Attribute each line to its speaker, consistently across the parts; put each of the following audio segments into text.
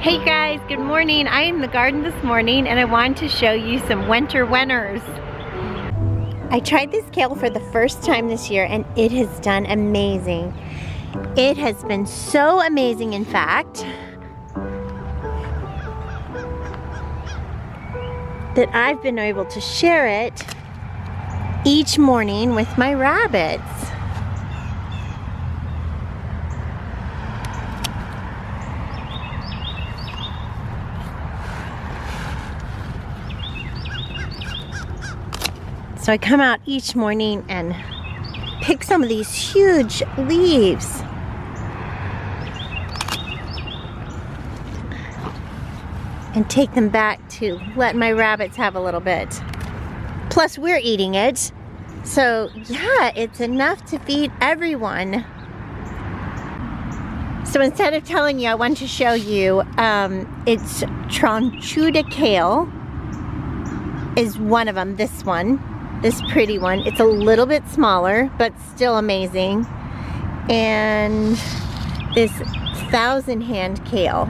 Speaker 1: Hey guys, good morning. I am in the garden this morning and I wanted to show you some winter winners. I tried this kale for the first time this year and it has done amazing. It has been so amazing, in fact, that I've been able to share it each morning with my rabbits. So I come out each morning and pick some of these huge leaves. And take them back to let my rabbits have a little bit. Plus we're eating it. So yeah, it's enough to feed everyone. So instead of telling you, I want to show you, it's Tranchuda kale is one of them, this one. This pretty one. It's a little bit smaller, but still amazing. And this 1,000-hand kale,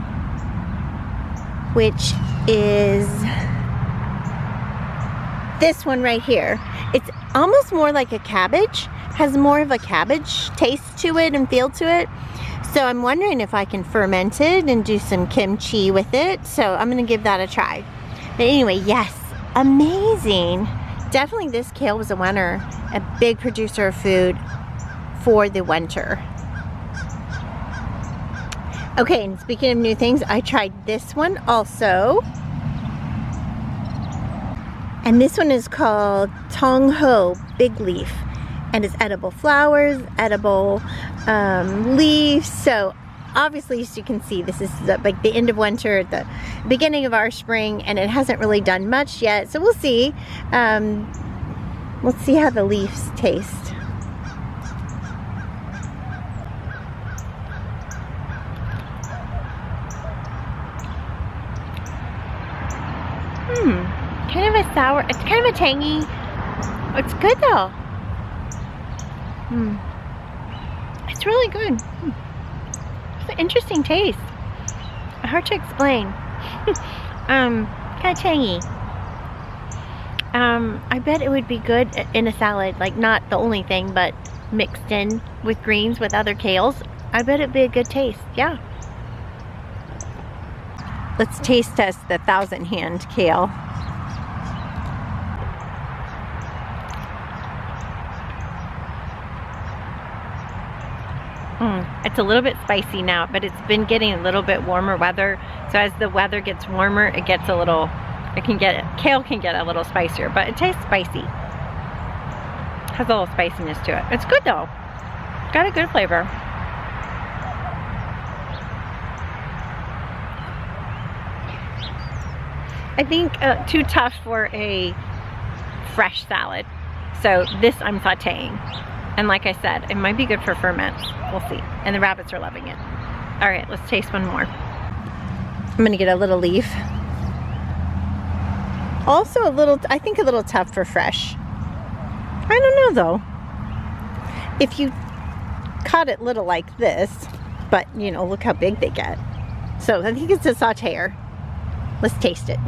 Speaker 1: which is this one right here. It's almost more like a cabbage, has more of a cabbage taste to it and feel to it. So I'm wondering if I can ferment it and do some kimchi with it. So I'm gonna give that a try. But anyway, yes, amazing. Definitely this kale was a winner, a big producer of food for the winter. Okay, and speaking of new things, I tried this one also. And this one is called Tong Ho Big Leaf. And it's edible flowers, edible leaves. So obviously, as you can see, this is like the end of winter, the beginning of our spring, and it hasn't really done much yet. So we'll see. Let's see how the leaves taste. Kind of a sour, it's kind of a tangy. It's good though. It's really good. It's an interesting taste. Hard to explain. Kind of tangy. I bet it would be good in a salad, like not the only thing, but mixed in with greens with other kales. I bet it'd be a good taste, yeah. Let's taste test the 1,000-hand kale. It's a little bit spicy now, but it's been getting a little bit warmer weather. So as the weather gets warmer, it gets a little, kale can get a little spicier, but it tastes spicy. Has a little spiciness to it. It's good though. Got a good flavor. I think too tough for a fresh salad. So this I'm sauteing. And like I said, it might be good for ferments. We'll see. And the rabbits are loving it. All right, let's taste one more. I'm gonna get a little leaf. Also a little, I think a little tough for fresh. I don't know though. If you cut it little like this, but you know, look how big they get. So I think it's a sauteer. Let's taste it.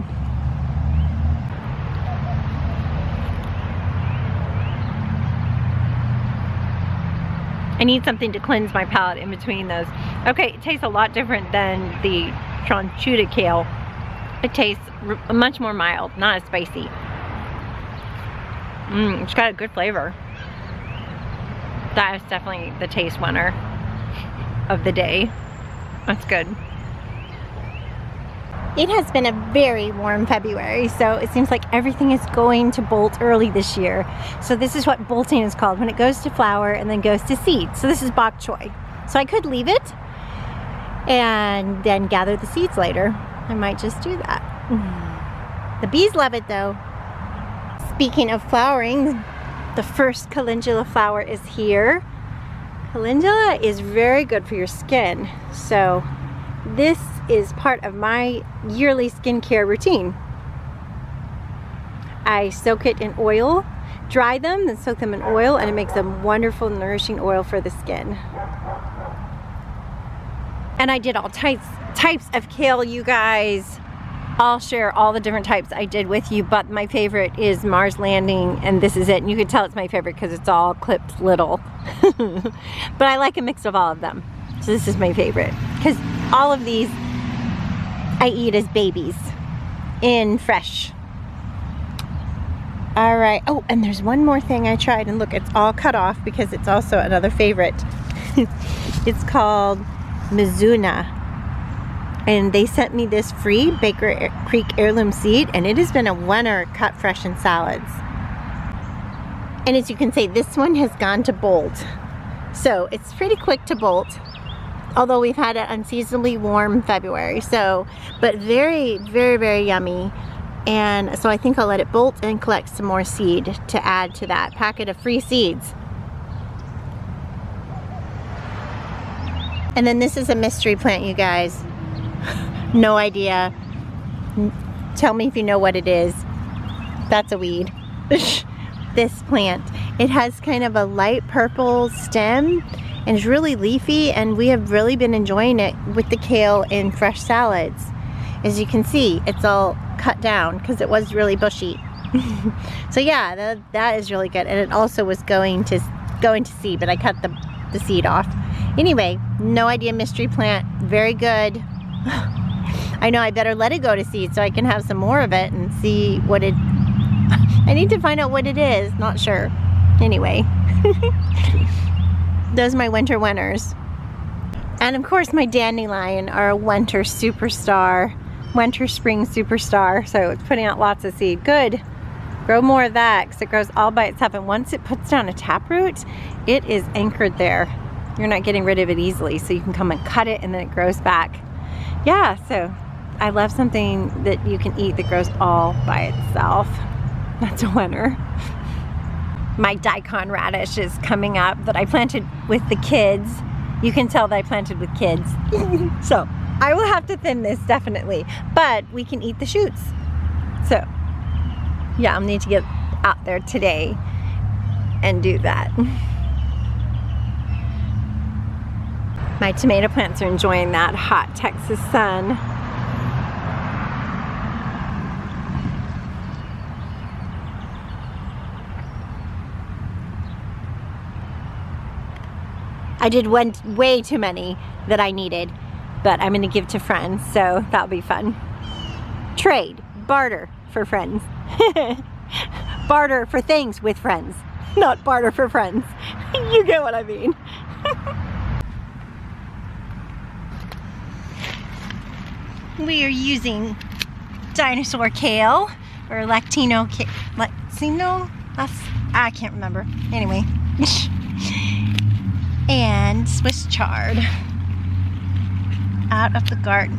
Speaker 1: I need something to cleanse my palate in between those. Okay, it tastes a lot different than the Tranchuda kale. It tastes much more mild, not as spicy. It's got a good flavor. That is definitely the taste winner of the day. That's good. It has been a very warm February, so it seems like everything is going to bolt early this year. So this is what bolting is called, when it goes to flower and then goes to seed. So this is bok choy. So I could leave it and then gather the seeds later. I might just do that. The bees love it though. Speaking of flowering, the first calendula flower is here. Calendula is very good for your skin. So this is part of my yearly skincare routine. I soak it in oil, dry them, then soak them in oil, and it makes a wonderful, nourishing oil for the skin. And I did all types of kale, you guys. I'll share all the different types I did with you, but my favorite is Mars Landing, and this is it. And you can tell it's my favorite because it's all clipped little. But I like a mix of all of them. So this is my favorite because all of these I eat as babies in fresh. All right. Oh, and there's one more thing I tried, and look, it's all cut off because it's also another favorite. It's called Mizuna, and they sent me this free Baker Creek heirloom seed, and it has been a winner cut fresh in salads. And as you can see, this one has gone to bolt, so it's pretty quick to bolt, although we've had an unseasonably warm February. So, but very, very, very yummy. And so I think I'll let it bolt and collect some more seed to add to that packet of free seeds. And then this is a mystery plant, you guys. No idea. Tell me if you know what it is. That's a weed. This plant. It has kind of a light purple stem and it's really leafy, and we have really been enjoying it with the kale in fresh salads. As you can see, it's all cut down because it was really bushy. So yeah, that is really good. And it also was going to seed, but I cut the seed off. Anyway, no idea mystery plant, very good. I know I better let it go to seed so I can have some more of it and see what it, I need to find out what it is, not sure. Anyway, those are my winter winners. And of course my dandelion are a winter superstar. Winter spring superstar, so it's putting out lots of seed. Good, grow more of that because it grows all by itself, and once it puts down a taproot, it is anchored there. You're not getting rid of it easily, so you can come and cut it and then it grows back. Yeah, so I love something that you can eat that grows all by itself. That's a winner. My daikon radish is coming up that I planted with the kids. You can tell that I planted with kids. So I will have to thin this definitely, but we can eat the shoots. So yeah, I'll need to get out there today and do that. My tomato plants are enjoying that hot Texas sun. I did way too many that I needed, but I'm gonna give to friends, so that'll be fun. Trade, barter for friends. Barter for things with friends, not barter for friends. You get what I mean. We are using dinosaur kale, or Latino kale, I can't remember. Anyway. And Swiss chard out of the garden.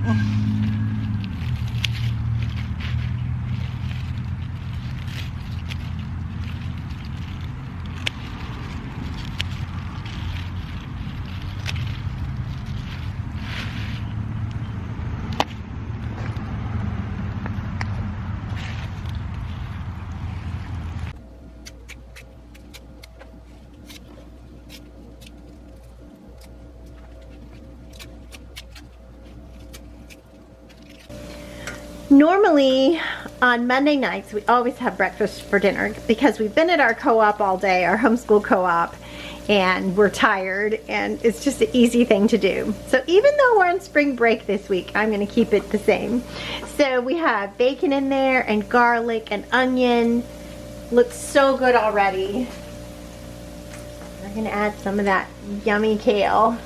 Speaker 1: Normally on Monday nights we always have breakfast for dinner because we've been at our co-op all day, our homeschool co-op, and we're tired and it's just an easy thing to do. So even though we're on spring break this week, I'm going to keep it the same. So we have bacon in there and garlic and onion. Looks so good already. We're going to add some of that yummy kale.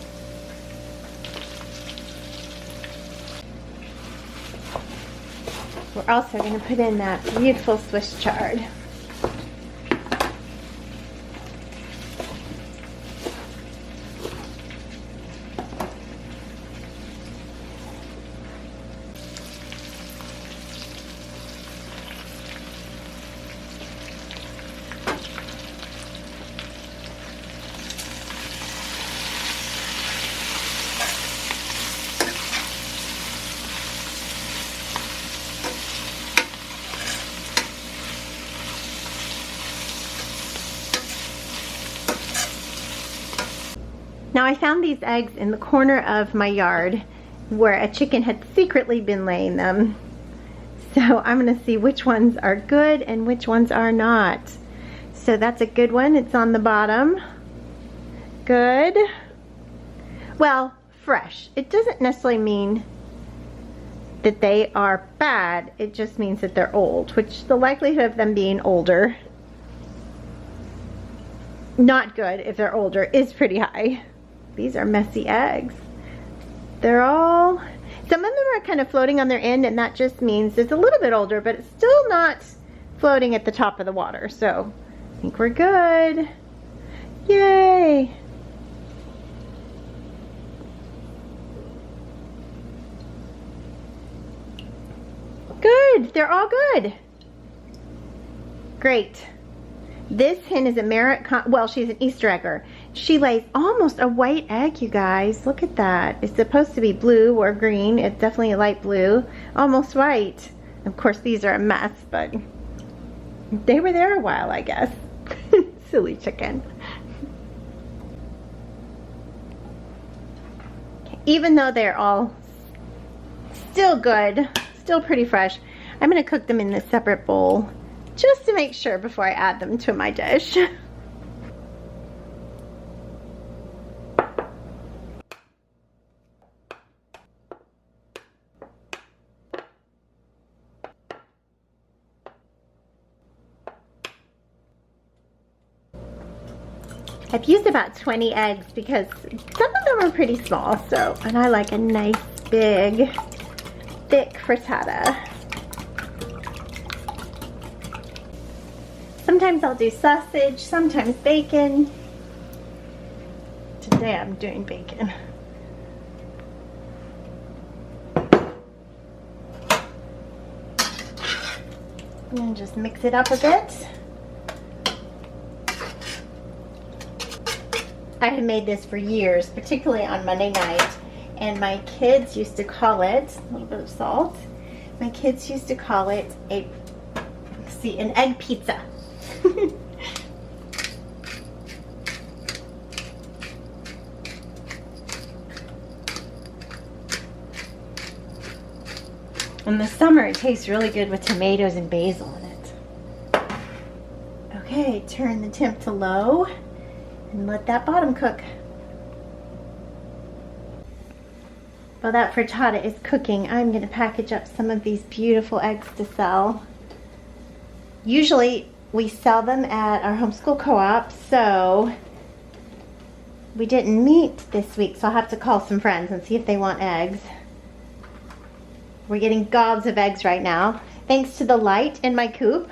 Speaker 1: We're also going to put in that beautiful Swiss chard. Now I found these eggs in the corner of my yard where a chicken had secretly been laying them. So I'm gonna see which ones are good and which ones are not. So that's a good one, it's on the bottom. Good. Well, fresh. It doesn't necessarily mean that they are bad, it just means that they're old, which the likelihood of them being older, not good if they're older, is pretty high. These are messy eggs. They're all, some of them are kind of floating on their end, and that just means it's a little bit older, but it's still not floating at the top of the water. So I think we're good. Yay. Good, they're all good. Great. This hen is a Merritt, well, she's an Easter egger. She lays almost a white egg, you guys. Look at that. It's supposed to be blue or green. It's definitely a light blue, almost white. Of course, these are a mess, but they were there a while, I guess. Silly chicken. Even though they're all still good, still pretty fresh, I'm gonna cook them in this separate bowl just to make sure before I add them to my dish. I've used about 20 eggs because some of them are pretty small, so, and I like a nice big thick frittata. Sometimes I'll do sausage, sometimes bacon. Today I'm doing bacon. And just mix it up a bit. I had made this for years, particularly on Monday night, and my kids used to call it, a little bit of salt, my kids used to call it a, let's see, an egg pizza. In the summer, it tastes really good with tomatoes and basil in it. Okay, turn the temp to low and let that bottom cook. While that frittata is cooking, I'm going to package up some of these beautiful eggs to sell. Usually we sell them at our homeschool co-op, so we didn't meet this week, so I'll have to call some friends and see if they want eggs. We're getting gobs of eggs right now, thanks to the light in my coop.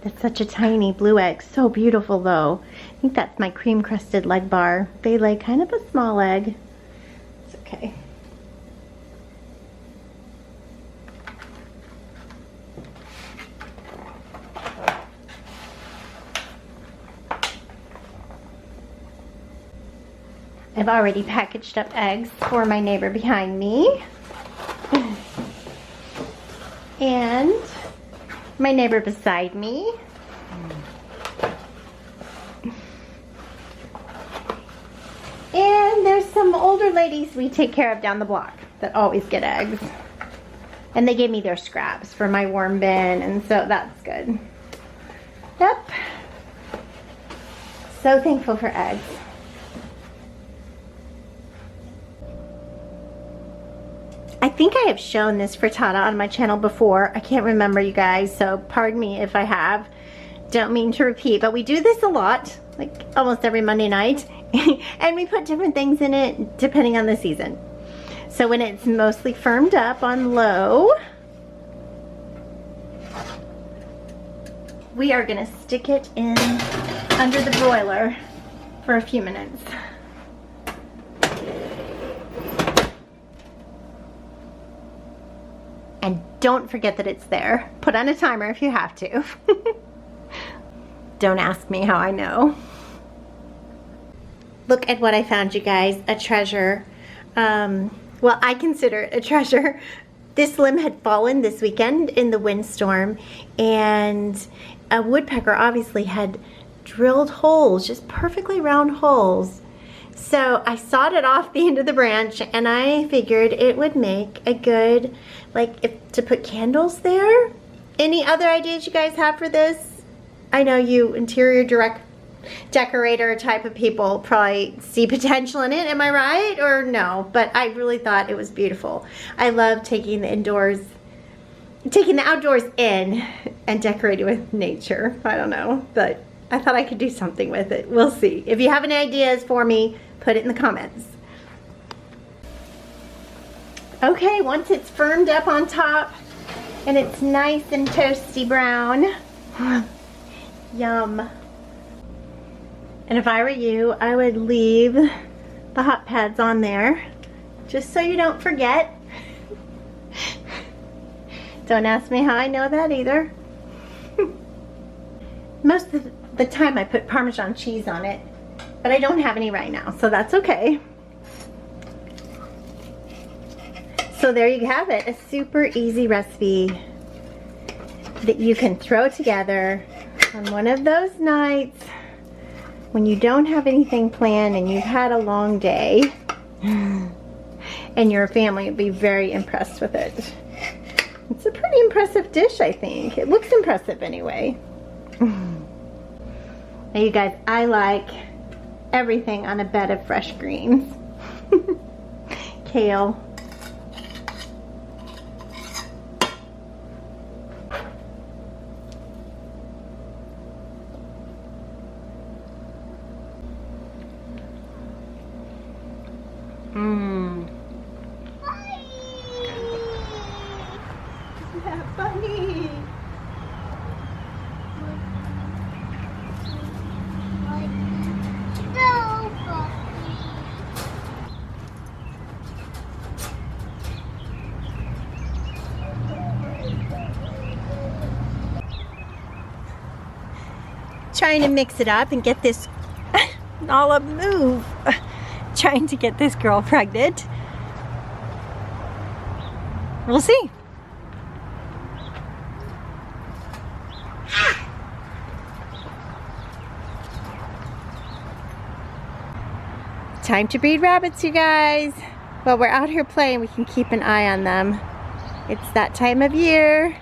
Speaker 1: It's such a tiny blue egg, so beautiful though. I think that's my cream crusted leg bar. They lay kind of a small egg. It's okay. I've already packaged up eggs for my neighbor behind me. And my neighbor beside me. And there's some older ladies we take care of down the block that always get eggs. And they gave me their scraps for my worm bin, and so that's good. Yep. So thankful for eggs. I think I have shown this frittata on my channel before. I can't remember, you guys, so pardon me if I have. Don't mean to repeat, but we do this a lot, like almost every Monday night. And we put different things in it depending on the season. So when it's mostly firmed up on low, we are gonna stick it in under the broiler for a few minutes. And don't forget that it's there. Put on a timer if you have to. Don't ask me how I know. Look at what I found, you guys, a treasure. Well, I consider it a treasure. This limb had fallen this weekend in the windstorm, and a woodpecker obviously had drilled holes, just perfectly round holes. So I sawed it off the end of the branch, and I figured it would make a good, like, to put candles there. Any other ideas you guys have for this? I know you interior decorator type of people probably see potential in it, am I right? Or no? But I really thought it was beautiful. I love taking the outdoors in and decorating with nature. I don't know, but I thought I could do something with it. We'll see. If you have any ideas for me, put it in the comments. Okay, once it's firmed up on top and it's nice and toasty brown, yum. And if I were you, I would leave the hot pads on there just so you don't forget. Don't ask me how I know that either. Most of the time I put Parmesan cheese on it, but I don't have any right now, so that's okay. So there you have it, a super easy recipe that you can throw together on one of those nights when you don't have anything planned and you've had a long day, and your family would be very impressed with it. It's a pretty impressive dish, I think. It looks impressive anyway. Now you guys, I like everything on a bed of fresh greens. Kale. Yeah, bunny. Trying to mix it up and get this Nala move. Trying to get this girl pregnant. We'll see. Time to breed rabbits, you guys. While we're out here playing, we can keep an eye on them. It's that time of year.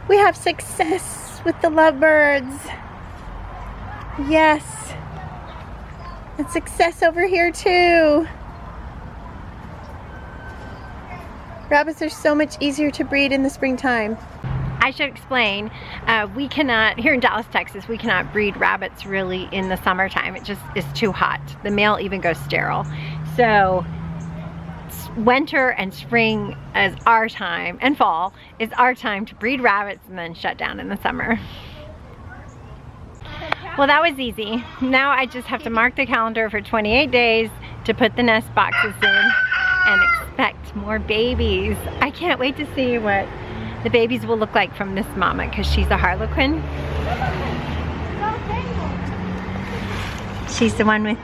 Speaker 1: We have success with the lovebirds. Yes. And success over here too. Rabbits are so much easier to breed in the springtime. I should explain, we cannot, here in Dallas, Texas, we cannot breed rabbits really in the summertime. It just is too hot. The male even goes sterile. So winter and spring is our time, and fall is our time to breed rabbits and then shut down in the summer. Well, that was easy. Now I just have to mark the calendar for 28 days to put the nest boxes in and expect more babies. I can't wait to see what the babies will look like from this mama, because she's a Harlequin. She's the one with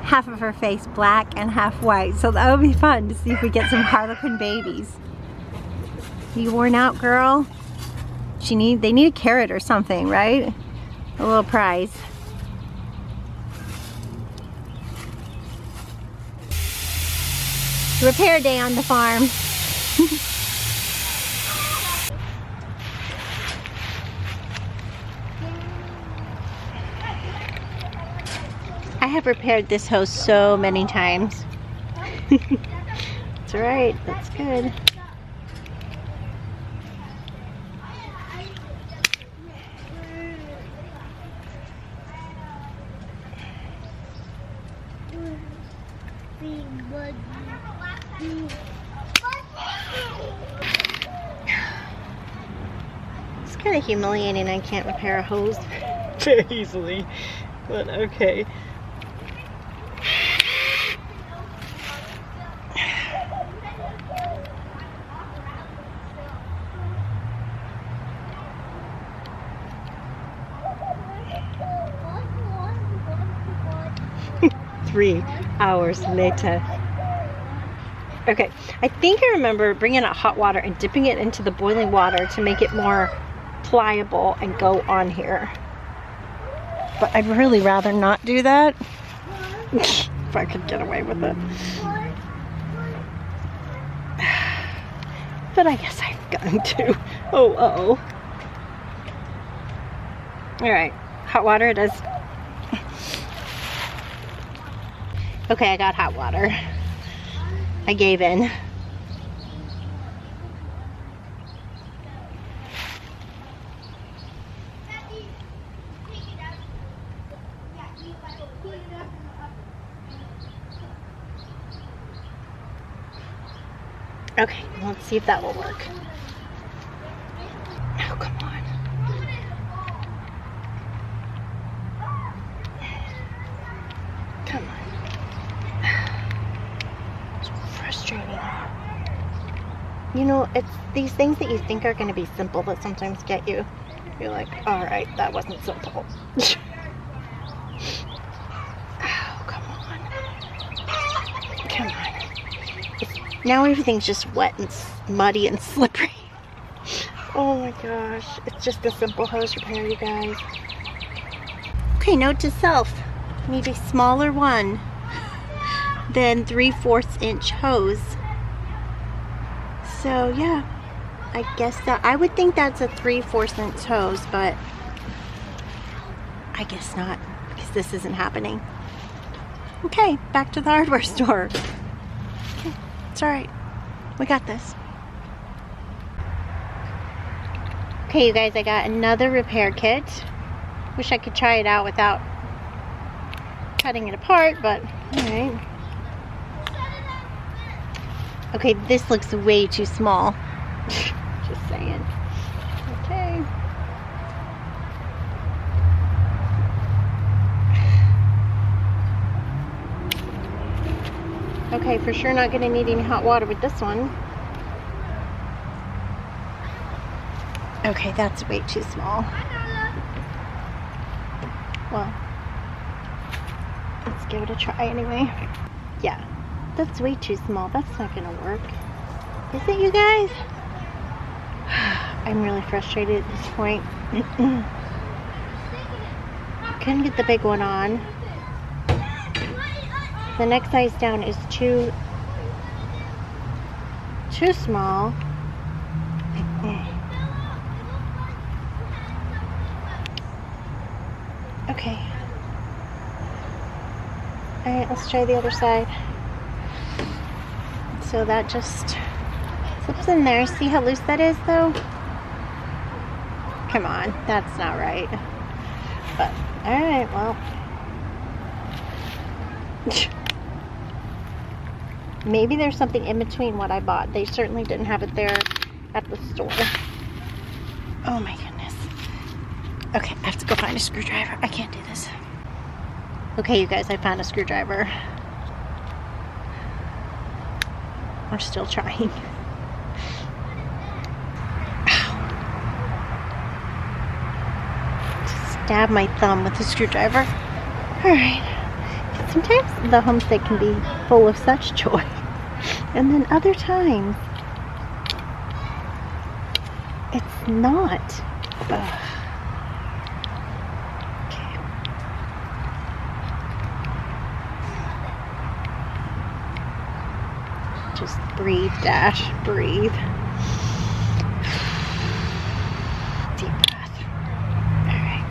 Speaker 1: half of her face black and half white, so that would be fun to see if we get some Harlequin babies. You worn out, girl? They need a carrot or something, right? A little prize. Repair day on the farm. I have repaired this hose so many times. It's alright, that's good. It's kind of humiliating I can't repair a hose very easily, but okay. Three hours later. Okay, I think I remember bringing out hot water and dipping it into the boiling water to make it more pliable and go on here. But I'd really rather not do that. If I could get away with it. But I guess I'm going to. Oh. Alright, hot water it is. Okay, I got hot water. I gave in. Okay, let's see if that will work. Oh, come on. Come on. So frustrating. You know, it's these things that you think are going to be simple that sometimes get you. You're like, alright, that wasn't simple. Oh, come on. Come on. Now everything's just wet and muddy and slippery. Oh my gosh. It's just a simple hose repair, you guys. Okay, note to self. Need a smaller one than 3/4 inch hose. So yeah, I guess that I would think that's a 3/4 inch hose, but I guess not because this isn't happening. Okay, back to the hardware store. Okay, it's alright. We got this. Okay, you guys, I got another repair kit. Wish I could try it out without cutting it apart, but alright. Okay, this looks way too small. Just saying. Okay. Okay, for sure not gonna need any hot water with this one. Okay, that's way too small. Well, let's give it a try anyway. Yeah, that's way too small. That's not gonna work. Is it, you guys? I'm really frustrated at this point. Couldn't get the big one on. The next size down is too small. Okay. Alright, let's try the other side. So that just slips in there. See how loose that is, though? Come on, that's not right. But, alright, well. Maybe there's something in between what I bought. They certainly didn't have it there at the store. Oh my goodness. Okay, I have to go find a screwdriver. I can't do this. Okay, you guys, I found a screwdriver. We're still trying. Ow. Stab my thumb with the screwdriver. Alright. Sometimes the homestead can be full of such joy. And then other times, it's not. Ugh. Just breathe, Dash, breathe. Deep breath. All right.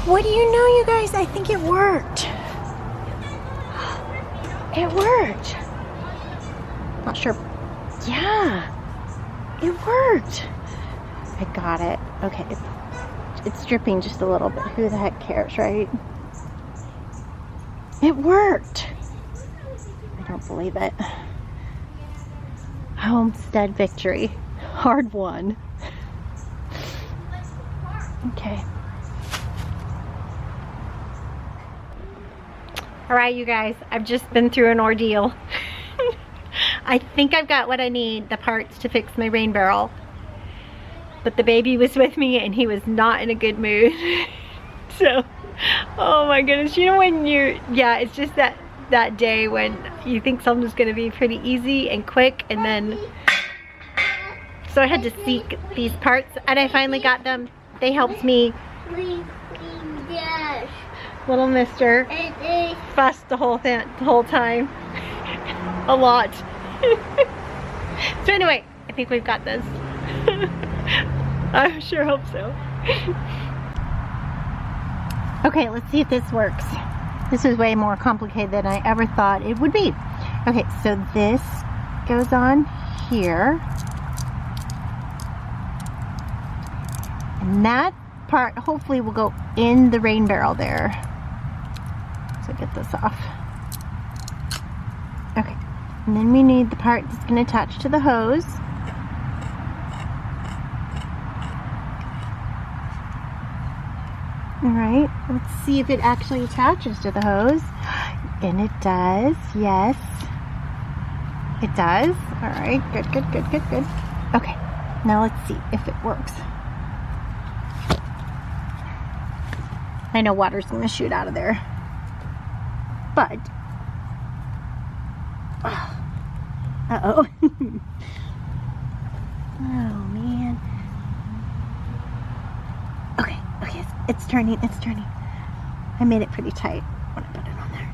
Speaker 1: What do you know, you guys? I think it worked. It worked. Not sure. Yeah, it worked. I got it. Okay, it's dripping just a little bit. Who the heck cares, right? It worked. I don't believe it. Homestead victory. Hard won. Okay. All right, you guys, I've just been through an ordeal. I think I've got what I need, the parts to fix my rain barrel. But the baby was with me and he was not in a good mood. So, oh my goodness, you know when you're, yeah, it's just that day when you think something's gonna be pretty easy and quick, and then, so I had to seek these parts and I finally got them. They helped me. Little mister fussed the whole time. A lot. So anyway, I think we've got this. I sure hope so. Okay, let's see if this works. This is way more complicated than I ever thought it would be. Okay, so this goes on here. And that part hopefully will go in the rain barrel there. So get this off. Okay, and then we need the part that's going to attach to the hose. Alright, let's see if it actually attaches to the hose. And it does, yes. It does. Alright, good, good, good, good, good. Okay, now let's see if it works. I know water's going to shoot out of there. But, uh-oh. Oh, man. Okay, okay, it's turning, it's turning. I made it pretty tight when I put it on there.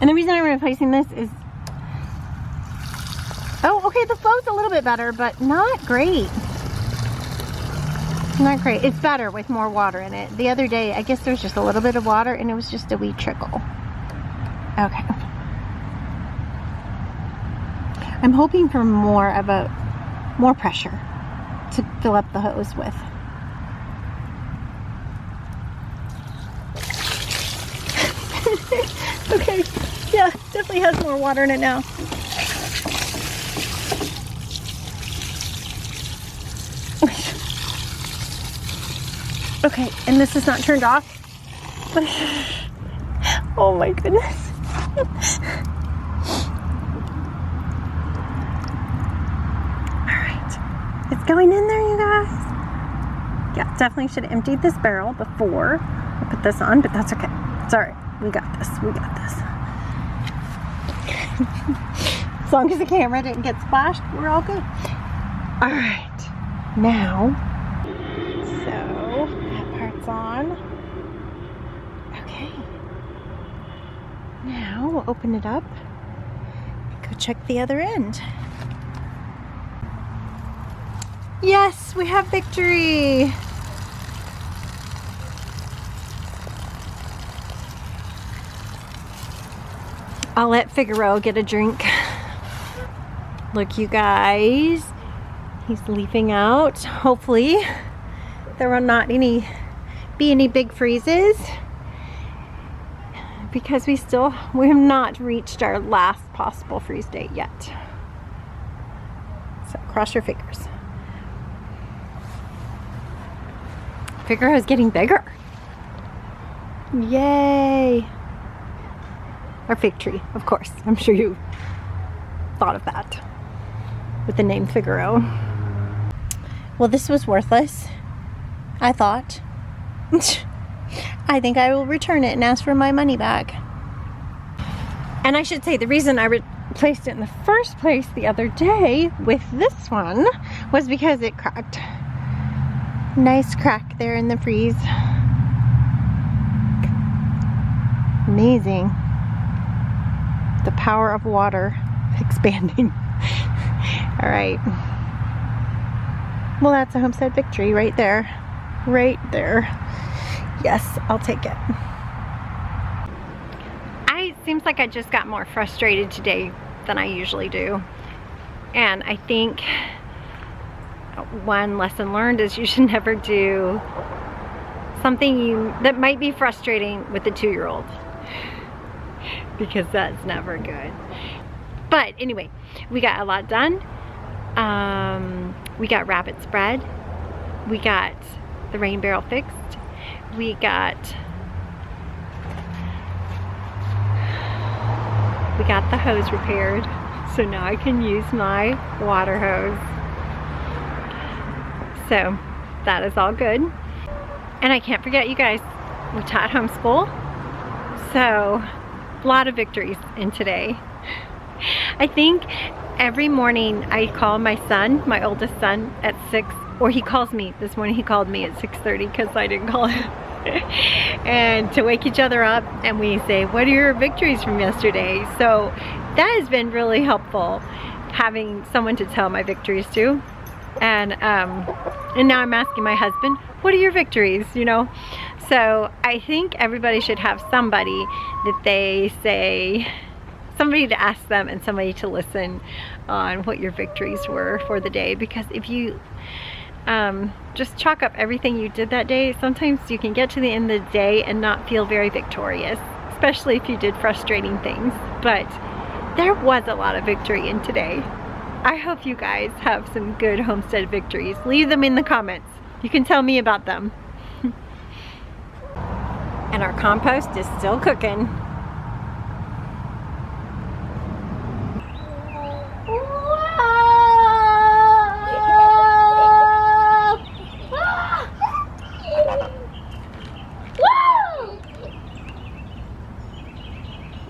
Speaker 1: And the reason I'm replacing this is, oh, okay, the flow's a little bit better, but not great. Not great. It's better with more water in it. The other day, I guess there's just a little bit of water and it was just a wee trickle. Okay. I'm hoping for more pressure to fill up the hose with. Okay. Yeah, definitely has more water in it now. Okay, and this is not turned off. Oh my goodness. Alright. It's going in there, you guys. Yeah, definitely should have emptied this barrel before I put this on, but that's okay. It's alright. We got this. We got this. As long as the camera didn't get splashed, we're all good. Alright. Now, on. Okay. Now we'll open it up and go check the other end. Yes, we have victory. I'll let Figaro get a drink. Look, you guys, he's leafing out. Hopefully there will not be any big freezes, because we have not reached our last possible freeze date yet. So cross your fingers. Figaro is getting bigger. Yay! Our fig tree, of course. I'm sure you thought of that with the name Figaro. Well, this was worthless, I thought. I think I will return it and ask for my money back. And I should say, the reason I replaced it in the first place the other day with this one was because it cracked. Nice crack there in the freeze. Amazing. The power of water expanding. All right. Well, that's a homestead victory right there. Right there. Yes, I'll take it.
Speaker 2: It seems like I just got more frustrated today than I usually do. And I think one lesson learned is you should never do something that might be frustrating with a 2-year-old, because that's never good. But anyway, we got a lot done. We got rabbit spread. We got the rain barrel fixed. We got the hose repaired, so now I can use my water hose. So that is all good. And I can't forget, you guys, we taught homeschool, so a lot of victories in today. I think every morning I call my son, my oldest son, at 6, or he calls me. This morning he called me at 6:30 because I didn't call him. And to wake each other up, and we say, what are your victories from yesterday? So that has been really helpful, having someone to tell my victories to. And now I'm asking my husband, what are your victories, you know? So I think everybody should have somebody that they say, somebody to ask them and somebody to listen on what your victories were for the day. Because if you just chalk up everything you did that day, sometimes you can get to the end of the day and not feel very victorious, especially if you did frustrating things. But there was a lot of victory in today. I hope you guys have some good homestead victories. Leave them in the comments. You can tell me about them. And our compost is still cooking.